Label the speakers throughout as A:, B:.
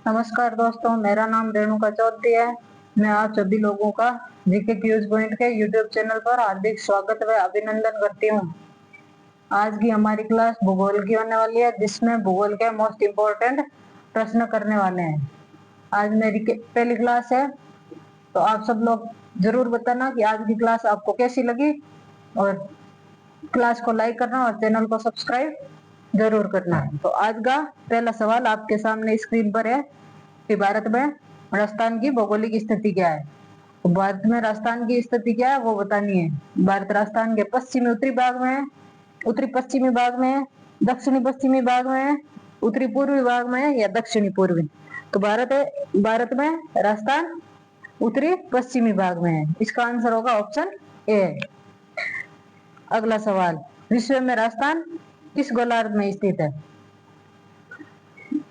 A: नमस्कार दोस्तों, मेरा नाम रेणुका चौधरी है। मैं आप सभी लोगों का जीके क्यूज पॉइंट के यूट्यूब चैनल पर हार्दिक स्वागत व अभिनंदन करती हूँ। आज की हमारी क्लास भूगोल की होने वाली है, जिसमें भूगोल के मोस्ट इम्पोर्टेंट प्रश्न करने वाले हैं। आज मेरी पहली क्लास है, तो आप सब लोग जरूर बताना कि आज की क्लास आपको कैसी लगी, और क्लास को लाइक करना और चैनल को सब्सक्राइब जरूर करना है। तो आज का पहला सवाल आपके सामने स्क्रीन पर है कि भारत में राजस्थान की भौगोलिक स्थिति क्या है। तो भारत में राजस्थान की स्थिति क्या है वो बतानी है। भारत राजस्थान के पश्चिमी उत्तरी भाग में है, उत्तरी पश्चिमी भाग में है, दक्षिणी पश्चिमी भाग में है, उत्तरी पूर्वी भाग में है या दक्षिणी पूर्वी। तो भारत में राजस्थान उत्तरी पश्चिमी भाग में है। इसका आंसर होगा ऑप्शन ए। अगला सवाल, विश्व में राजस्थान किस गोलार्ध में स्थित है।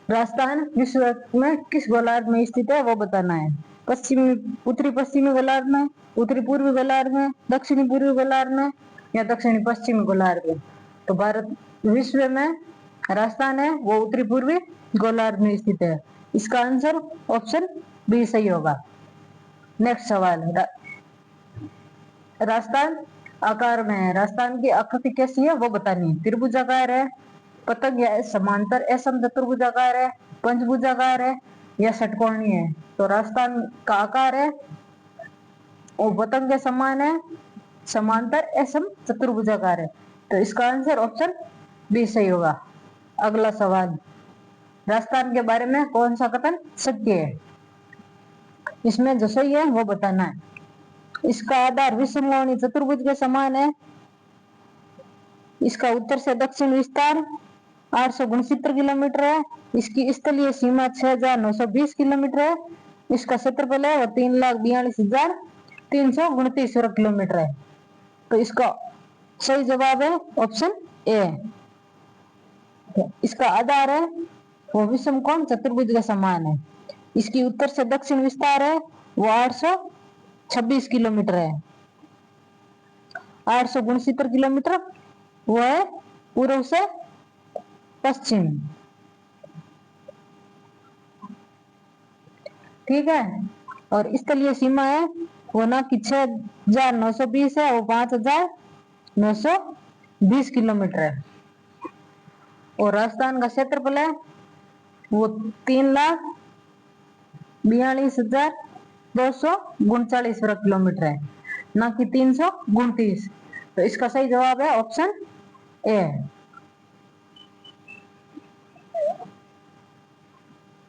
A: राजस्थान विश्व में किस गोलार्ध में स्थित है वो बताना है। पश्चिमी उत्तरी पश्चिमी गोलार्ध में, उत्तरी पूर्वी गोलार्ध में, दक्षिणी पूर्वी गोलार्ध में या दक्षिणी पश्चिमी गोलार्ध में। तो भारत विश्व में राजस्थान है वो उत्तरी पूर्वी गोलार्ध में स्थित है। इसका आंसर ऑप्शन बी सही होगा। नेक्स्ट सवाल, राजस्थान आकार में है। राजस्थान की आकृति कैसी है वो बतानी है। त्रिभुजाकार है, पतंग या समांतर असम चतुर्भुजाकार है, पंचभुजाकार है या षटकोणीय है। तो राजस्थान का आकार है वो पतंग के समान है, समांतर असम चतुर्भुजाकार है। तो इसका आंसर ऑप्शन बी सही होगा। अगला सवाल, राजस्थान के बारे में कौन सा कथन सत्य है। इसमें जो सही है वो बताना है। इसका आधार विषमकोणीय चतुर्भुज के समान है। इसका उत्तर से दक्षिण विस्तार 869 किलोमीटर है। इसकी स्थलीय सीमा 6920 किलोमीटर है। इसका क्षेत्रफल है वो 3,42,329 वर्ग किलोमीटर है। तो इसका सही जवाब है ऑप्शन ए। इसका आधार है वो विषमकोण चतुर्भुज के समान है। इसकी उत्तर से दक्षिण विस्तार है वो 826 किलोमीटर है। 869 किलोमीटर वो है पूर्व से पश्चिम। ठीक है, और स्थलीय सीमा है वो ना कि 6,920 है, वो 5,920 किलोमीटर है। और राजस्थान का क्षेत्रफल है वो 3,42,239 वर्ग किलोमीटर है, ना कि 329। तो इसका सही जवाब है ऑप्शन ए।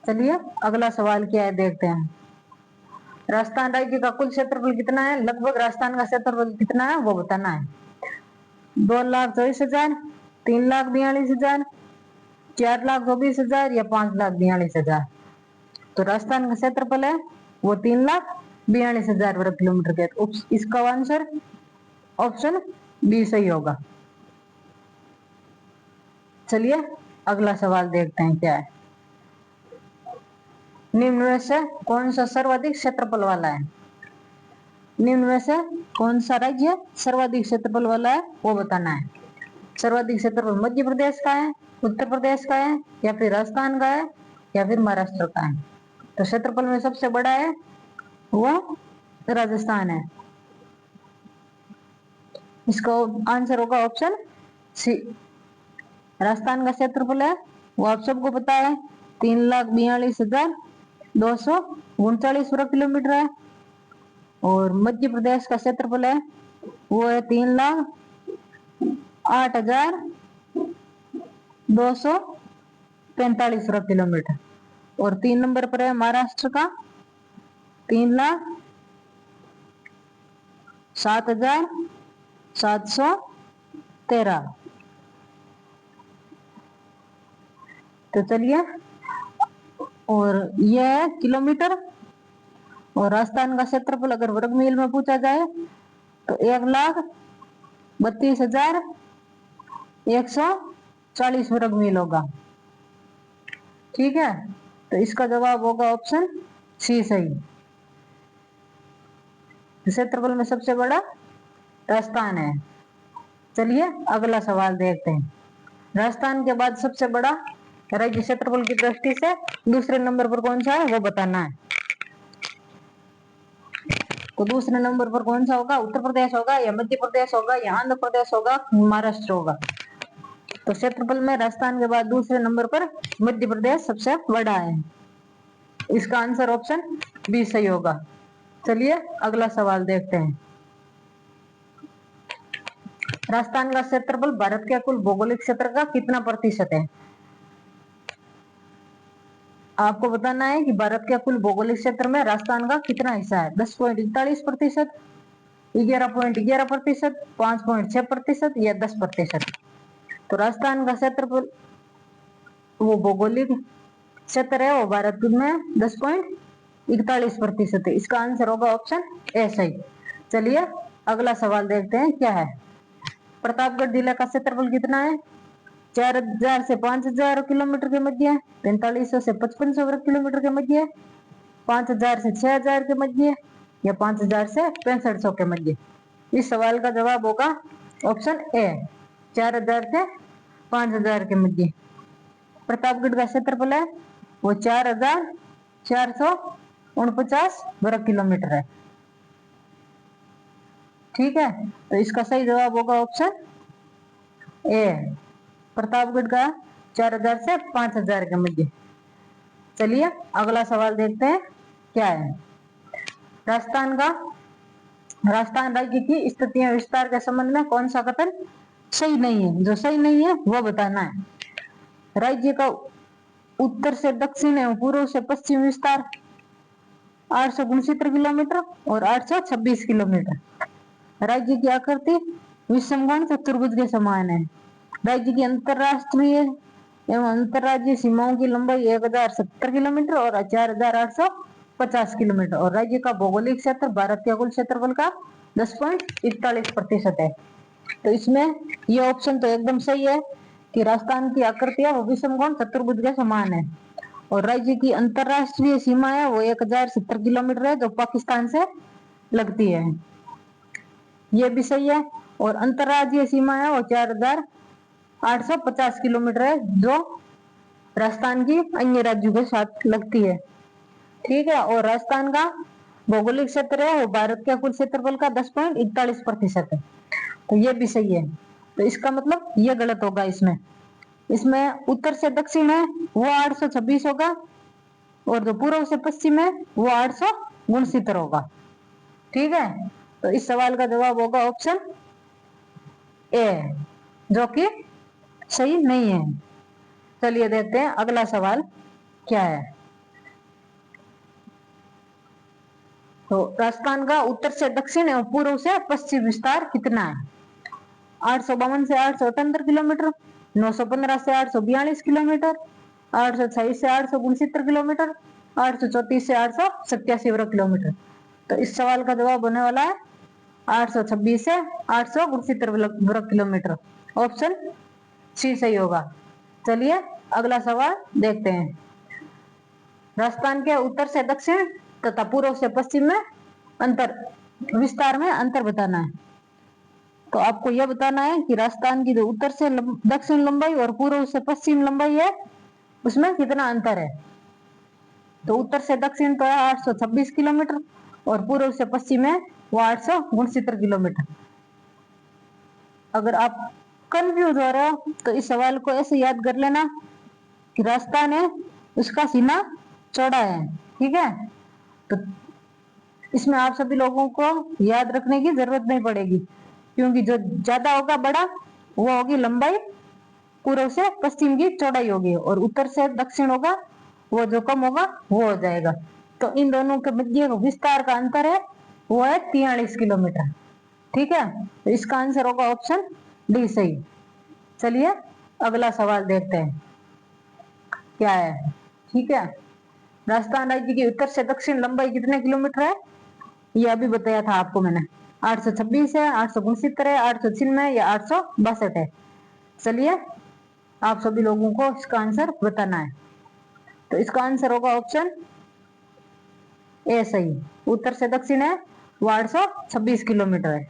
A: चलिए अगला सवाल क्या है देखते हैं। राजस्थान राज्य का कुल क्षेत्रफल कितना है। लगभग राजस्थान का क्षेत्रफल कितना है वो बताना है। 2,24,000, 3,42,000, 4,24,000 या 5,42,000। तो राजस्थान का क्षेत्रफल है वो 3,42,000 वर्ग किलोमीटर के। इसका आंसर ऑप्शन बी सही होगा। चलिए अगला सवाल देखते हैं क्या है। निम्न में से कौन सा सर्वाधिक क्षेत्रफल वाला है। निम्न में से कौन सा राज्य सर्वाधिक क्षेत्रफल वाला है वो बताना है। सर्वाधिक क्षेत्रफल मध्य प्रदेश का है, उत्तर प्रदेश का है या फिर राजस्थान का है या फिर महाराष्ट्र का है। तो क्षेत्रफल में सबसे बड़ा है वो राजस्थान है। इसका आंसर होगा ऑप्शन सी। राजस्थान का क्षेत्रफल है वो आप सबको पता है 3,42,239 वर्ग किलोमीटर है। और मध्य प्रदेश का क्षेत्रफल है वो है 3,08,245 वर्ग किलोमीटर। और 3 नंबर पर है महाराष्ट्र का 3,07,713। तो चलिए, और यह है किलोमीटर। और राजस्थान का क्षेत्रफल अगर वर्ग मील में पूछा जाए तो 1,32,140 वर्ग मील होगा। ठीक है, तो इसका जवाब होगा ऑप्शन सी सही। क्षेत्रफल में सबसे बड़ा राजस्थान है। चलिए अगला सवाल देखते हैं। राजस्थान के बाद सबसे बड़ा राज्य क्षेत्रफल की दृष्टि से दूसरे नंबर पर कौन सा है वो बताना है। तो दूसरे नंबर पर कौन सा होगा, उत्तर प्रदेश होगा या मध्य प्रदेश होगा या आंध्र प्रदेश होगा, महाराष्ट्र होगा। तो क्षेत्रफल में राजस्थान के बाद दूसरे नंबर पर मध्य प्रदेश सबसे बड़ा है। इसका आंसर ऑप्शन बी सही होगा। चलिए अगला सवाल देखते हैं। राजस्थान का क्षेत्रफल भारत के कुल भौगोलिक क्षेत्र का कितना प्रतिशत है? आपको बताना है कि भारत के कुल भौगोलिक क्षेत्र में राजस्थान का कितना हिस्सा है। 10.41%, 11.11%, 5.6% या 10%। तो राजस्थान का क्षेत्रफल वो भौगोलिक क्षेत्र है वो भारत में 10.41% है। इसका आंसर होगा ऑप्शन ए सही। चलिए अगला सवाल देखते हैं क्या है। प्रतापगढ़ जिला का क्षेत्रफल कितना है? 4000 से 5000 किलोमीटर के मध्य है, 4500 से 5500 वर्ग किलोमीटर के मध्य है, 5000 से 6000 के मध्य है या 5000 से 6500 के मध्य। इस सवाल का जवाब होगा ऑप्शन ए 4000 से 5000 के मध्य। प्रतापगढ़ का क्षेत्रफल है वो 4449 वर्ग किलोमीटर है। ठीक है, तो इसका सही जवाब होगा ऑप्शन ए प्रतापगढ़ का 4000 से 5000 के मध्य। चलिए अगला सवाल देखते हैं क्या है। राजस्थान राज्य की स्थिति विस्तार के संबंध में कौन सा कथन सही नहीं है? जो सही नहीं है वो बताना है। राज्य का उत्तर से दक्षिण एवं पूर्व से पश्चिम विस्तार 869 किलोमीटर और 826 किलोमीटर। राज्य की आकृति विषमकोण चतुर्भुज के समान है। राज्य की अंतरराष्ट्रीय एवं अंतरराज्यीय सीमाओं की लंबाई 1070 किलोमीटर और 4850 किलोमीटर और राज्य का भौगोलिक क्षेत्र भारत के कुल क्षेत्रफल का 10.41% है। तो इसमें ये ऑप्शन तो एकदम सही है कि राजस्थान की आकृति है वो विषमकोण चतुर्भुज के समान है और राज्य की अंतरराष्ट्रीय सीमा है वो 1070 किलोमीटर है जो पाकिस्तान से लगती है, ये भी सही है। और अंतरराज्यीय सीमा है वो 4850 किलोमीटर है जो राजस्थान की अन्य राज्यों के साथ लगती है। ठीक है, और राजस्थान का भौगोलिक क्षेत्र है वो भारत के कुल क्षेत्रफल का 10.41% है, तो ये भी सही है। तो इसका मतलब ये गलत होगा। इसमें उत्तर से दक्षिण है वो 826 होगा और जो पूर्व से पश्चिम है वो 869 होगा। ठीक है, तो इस सवाल का जवाब होगा ऑप्शन ए जो कि सही नहीं है। चलिए देखते हैं अगला सवाल क्या है। तो राजस्थान का उत्तर से दक्षिण एवं पूर्व से पश्चिम विस्तार कितना है? 852 से 878 किलोमीटर, 915 से 842 किलोमीटर, 826 से 869 किलोमीटर, 834 से 887 वर्ग किलोमीटर। तो इस सवाल का जवाब होने वाला है 826 से 869 वर्ग किलोमीटर। ऑप्शन सी सही होगा। चलिए अगला सवाल देखते हैं। राजस्थान के उत्तर से दक्षिण तथा पूर्व से पश्चिम में विस्तार में अंतर बताना है। तो आपको यह बताना है कि राजस्थान की जो उत्तर से दक्षिण लंबाई और पूर्व से पश्चिम लंबाई है उसमें कितना अंतर है। तो उत्तर से दक्षिण तो है 826 किलोमीटर और पूर्व से पश्चिम है वो 869 किलोमीटर। अगर आप कंफ्यूज हो रहे हो तो इस सवाल को ऐसे याद कर लेना कि राजस्थान है उसका सीमा चौड़ा है। ठीक है, तो इसमें आप सभी लोगों को याद रखने की जरूरत नहीं पड़ेगी क्योंकि जो ज्यादा होगा बड़ा वो होगी लंबाई, पूर्व से पश्चिम की चौड़ाई होगी और उत्तर से दक्षिण होगा वो जो कम होगा वो हो जाएगा। तो इन दोनों के मध्य विस्तार का अंतर है वो है 43 किलोमीटर। ठीक है, तो इसका आंसर होगा ऑप्शन डी सही। चलिए अगला सवाल देखते हैं क्या है। ठीक है, राजस्थान राज्य की उत्तर से दक्षिण लंबाई कितने किलोमीटर है ये अभी बताया था आपको मैंने। 826 है, 869 है, 896 या 862 है। चलिए आप सभी लोगों को इसका आंसर बताना है। तो इसका आंसर होगा ऑप्शन ए सही। उत्तर से दक्षिण है वो 826 किलोमीटर है।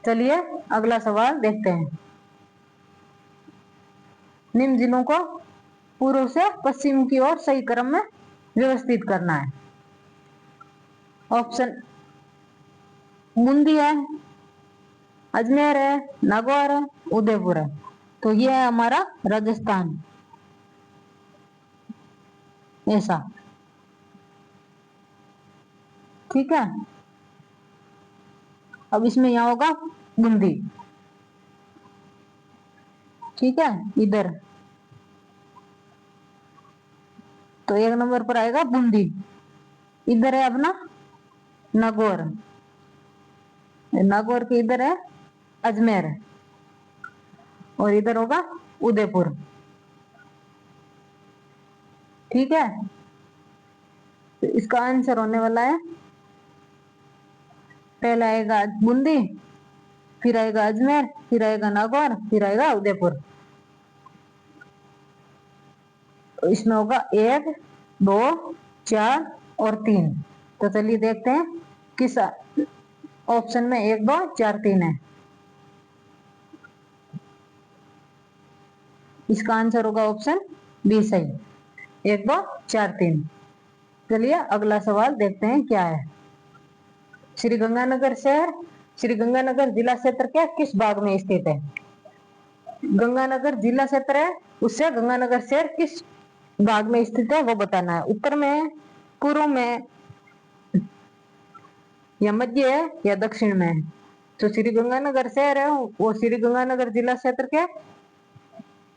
A: चलिए अगला सवाल देखते हैं। निम्न जिलों को पूर्व से पश्चिम की ओर सही क्रम में व्यवस्थित करना है। ऑप्शन बूंदी है, अजमेर है, नागौर है, उदयपुर है। तो ये है हमारा राजस्थान। ऐसा, ठीक है। अब इसमें यहाँ होगा बूंदी, ठीक है, इधर। तो 1 नंबर पर आएगा बूंदी। इधर है अपना नागौर, नागौर के इधर है अजमेर, और इधर होगा उदयपुर, ठीक है। तो इसका आंसर होने वाला है, पहला आएगा बूंदी, फिर आएगा अजमेर, फिर आएगा नागौर, फिर आएगा उदयपुर। तो इसमें होगा 1, 2, 4 और 3। तो चलिए देखते हैं किस ऑप्शन में 1, 2, 4, 3 है। इसका आंसर होगा ऑप्शन बी सही, 1, 2, 4, 3। चलिए अगला सवाल देखते हैं क्या है। श्री गंगानगर शहर श्री गंगानगर जिला क्षेत्र के किस भाग में स्थित है? गंगानगर जिला क्षेत्र है, उससे गंगानगर शहर किस भाग में स्थित है वो बताना है। उत्तर में है, पूर्व में, या मध्य है, या दक्षिण में है। तो श्री गंगानगर शहर है वो श्री गंगानगर जिला क्षेत्र के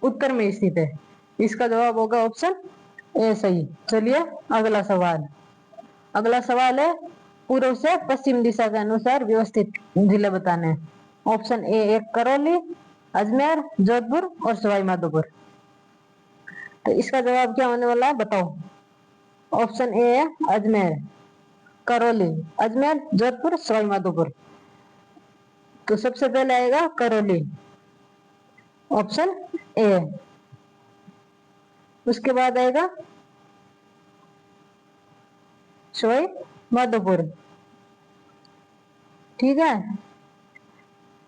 A: उत्तर में स्थित है। इसका जवाब होगा ऑप्शन ए सही। चलिए अगला सवाल। अगला सवाल है, पूर्व से पश्चिम दिशा के अनुसार व्यवस्थित जिले बताने हैं। ऑप्शन ए 1 करौली, अजमेर, जोधपुर और सवाई माधोपुर। तो इसका जवाब क्या होने वाला है बताओ। ऑप्शन ए है अजमेर, करौली, अजमेर, जोधपुर, सवाई माधोपुर। तो सबसे पहले आएगा करौली, ऑप्शन ए। उसके बाद आएगा सवाई माधोपुर, ठीक है।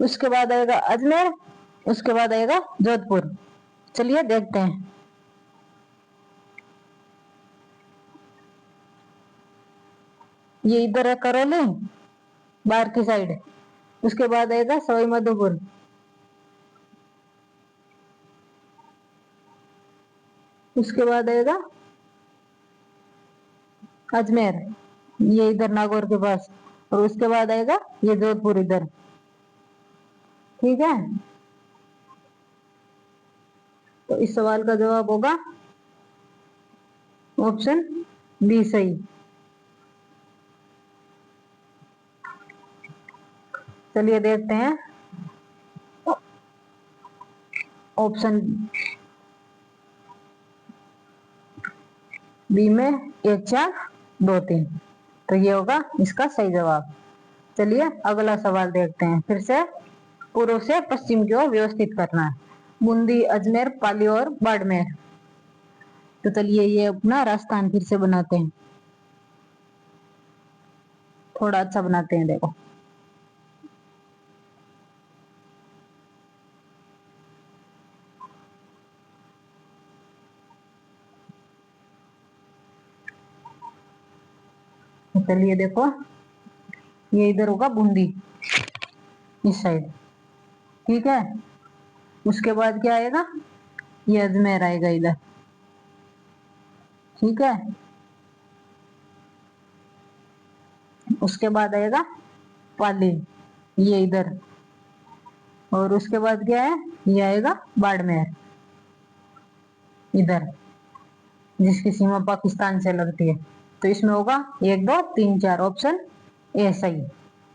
A: उसके बाद आएगा अजमेर, उसके बाद आएगा जोधपुर। चलिए देखते हैं। ये इधर है करौली, बाहर की साइड। उसके बाद आएगा सवाई माधोपुर, उसके बाद आएगा अजमेर, ये इधर नागौर के पास, और उसके बाद आएगा ये जोधपुर इधर, ठीक है। तो इस सवाल का जवाब होगा ऑप्शन बी सही। चलिए देखते हैं ऑप्शन बी में 1, 4, 2, 3। तो ये होगा इसका सही जवाब। चलिए अगला सवाल देखते हैं। फिर से पूर्व से पश्चिम की ओर व्यवस्थित करना है। बूंदी, अजमेर, पाली और बाड़मेर। तो चलिए ये अपना राजस्थान फिर से बनाते हैं, थोड़ा अच्छा बनाते हैं। देखो चलिए देखो, ये इधर होगा बूंदी, इस साइड, ठीक है। उसके बाद क्या आएगा, ये अजमेर आएगा इधर, ठीक है। उसके बाद आएगा पाली, ये इधर, और उसके बाद क्या है, ये आएगा बाड़मेर इधर, जिसकी सीमा पाकिस्तान से लगती है। तो इसमें होगा 1, 2, 3, 4, ऑप्शन ए सही,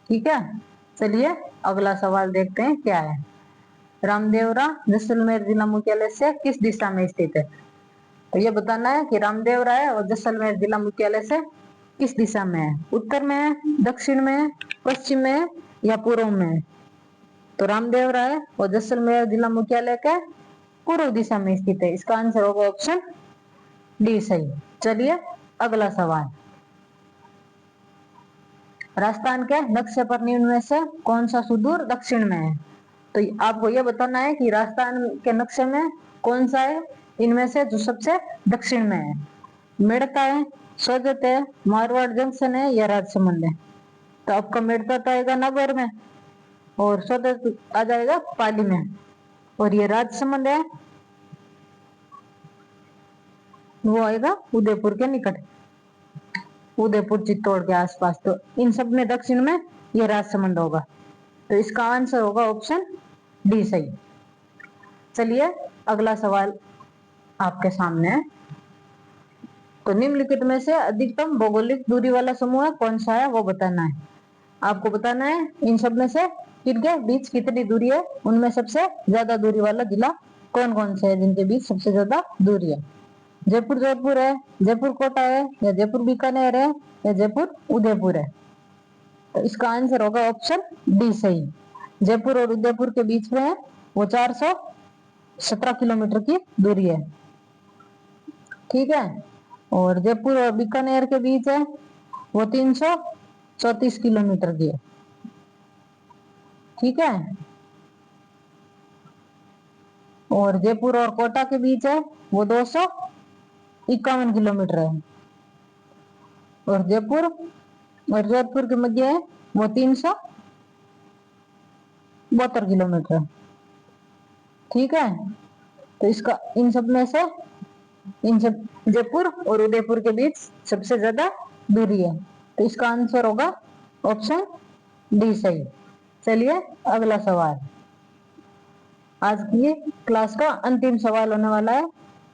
A: ठीक है। चलिए अगला सवाल देखते हैं क्या है। रामदेवरा जैसलमेर जिला मुख्यालय से किस दिशा में स्थित है? तो ये बताना है कि रामदेवरा है और जैसलमेर जिला मुख्यालय से किस दिशा में है। उत्तर में है, दक्षिण में है, पश्चिम में है, या पूर्व में है। तो रामदेवरा है और जैसलमेर जिला मुख्यालय के पूर्व दिशा में स्थित है। इसका आंसर होगा ऑप्शन डी सही। चलिए अगला सवाल। राजस्थान के नक्शे पर निम्न में से कौन सा सुदूर दक्षिण में है? तो आपको यह बताना है कि राजस्थान के नक्शे में कौन सा है इनमें से जो सबसे दक्षिण में है। मेड़ता है, सोजत है, मारवाड़ जंक्शन है या राजसमंद है। तो आपका मेड़ता तो आएगा नागौर में और सोजत आ जाएगा पाली में, और ये राजसमंद है वो आएगा उदयपुर के निकट, उदयपुर चित्तौड़ के आसपास। तो इन सब में दक्षिण में ये राजसमंद होगा। तो इसका आंसर होगा ऑप्शन डी सही। चलिए अगला सवाल आपके सामने है। तो निम्नलिखित में से अधिकतम भौगोलिक दूरी वाला समूह कौन सा है वो बताना है। आपको बताना है इन सब में से किनके बीच कितनी दूरी है, उनमें सबसे ज्यादा दूरी वाला जिला कौन कौन से है जिनके बीच सबसे ज्यादा दूरी है। जयपुर जोधपुर है, जयपुर कोटा है, या जयपुर बीकानेर है, या जयपुर उदयपुर है। तो इसका आंसर होगा ऑप्शन डी सही। जयपुर और उदयपुर के बीच में है वो 417 किलोमीटर की दूरी है। ठीक है, और जयपुर और बीकानेर के बीच है वो 334 किलोमीटर की है। ठीक है, और जयपुर और कोटा के बीच है वो 251 किलोमीटर है, और जयपुर और जोधपुर के मध्य है वो 372 किलोमीटर। ठीक है, तो इसका इन सब में से इन सब जयपुर और उदयपुर के बीच सबसे ज्यादा दूरी है। तो इसका आंसर होगा ऑप्शन डी सही। चलिए अगला सवाल, आज की क्लास का अंतिम सवाल होने वाला है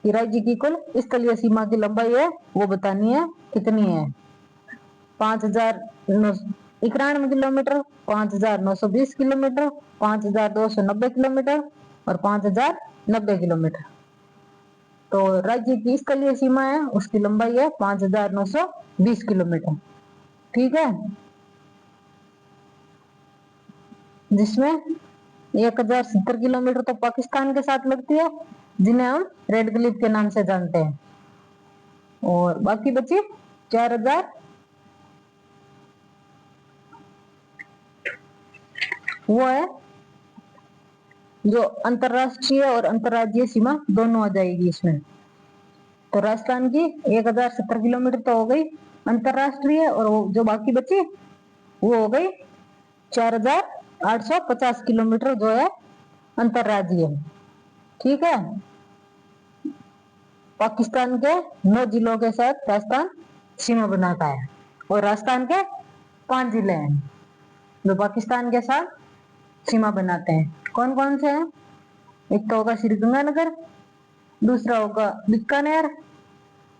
A: कि राज्य की कुल स्थलीय सीमा की लंबाई है वो बतानी है कितनी है। 5,991 किलोमीटर, 5,920 किलोमीटर, 5,290 किलोमीटर और 5,090 किलोमीटर। तो राज्य की स्थलीय सीमा है उसकी लंबाई है 5,920 किलोमीटर। ठीक है, जिसमें 1,070 किलोमीटर तो पाकिस्तान के साथ लगती है जिन्हें हम रेड क्लिफ के नाम से जानते हैं, और बाकी बची 4,000 वो है जो अंतरराष्ट्रीय और अंतरराज्यीय सीमा दोनों आ जाएगी इसमें। तो राजस्थान की 1,070 किलोमीटर तो हो गई अंतरराष्ट्रीय, और जो बाकी बची वो हो गई 4,850 किलोमीटर जो है अंतरराज्यीय। ठीक है, पाकिस्तान के 9 जिलों के साथ राजस्थान सीमा बनाता है, और राजस्थान के 5 जिले हैं जो पाकिस्तान के साथ सीमा बनाते हैं। कौन कौन से हैं? एक तो होगा श्रीगंगानगर, दूसरा होगा बीकानेर,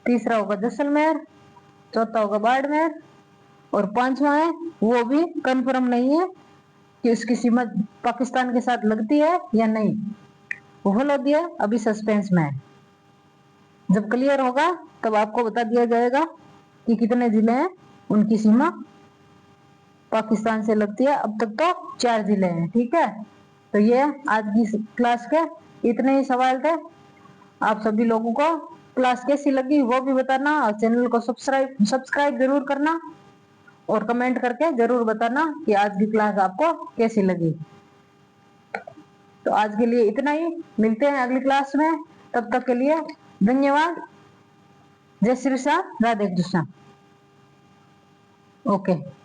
A: तीसरा होगा जैसलमेर, चौथा होगा बाड़मेर, और पांचवा है वो भी कंफर्म नहीं है कि उसकी सीमा पाकिस्तान के साथ लगती है या नहीं, वो बोल दिया अभी सस्पेंस में है। जब क्लियर होगा तब आपको बता दिया जाएगा कि कितने जिले हैं उनकी सीमा पाकिस्तान से लगती है। अब तक तो 4 जिले हैं। ठीक है, तो ये आज की क्लास के इतने ही सवाल थे। आप सभी लोगों को क्लास कैसी लगी वो भी बताना, और चैनल को सब्सक्राइब जरूर करना, और कमेंट करके जरूर बताना कि आज की क्लास आपको कैसी लगी। तो आज के लिए इतना ही, मिलते हैं अगली क्लास में, तब तक के लिए धन्यवाद। जय श्री राम, राधे कृष्ण। ओके।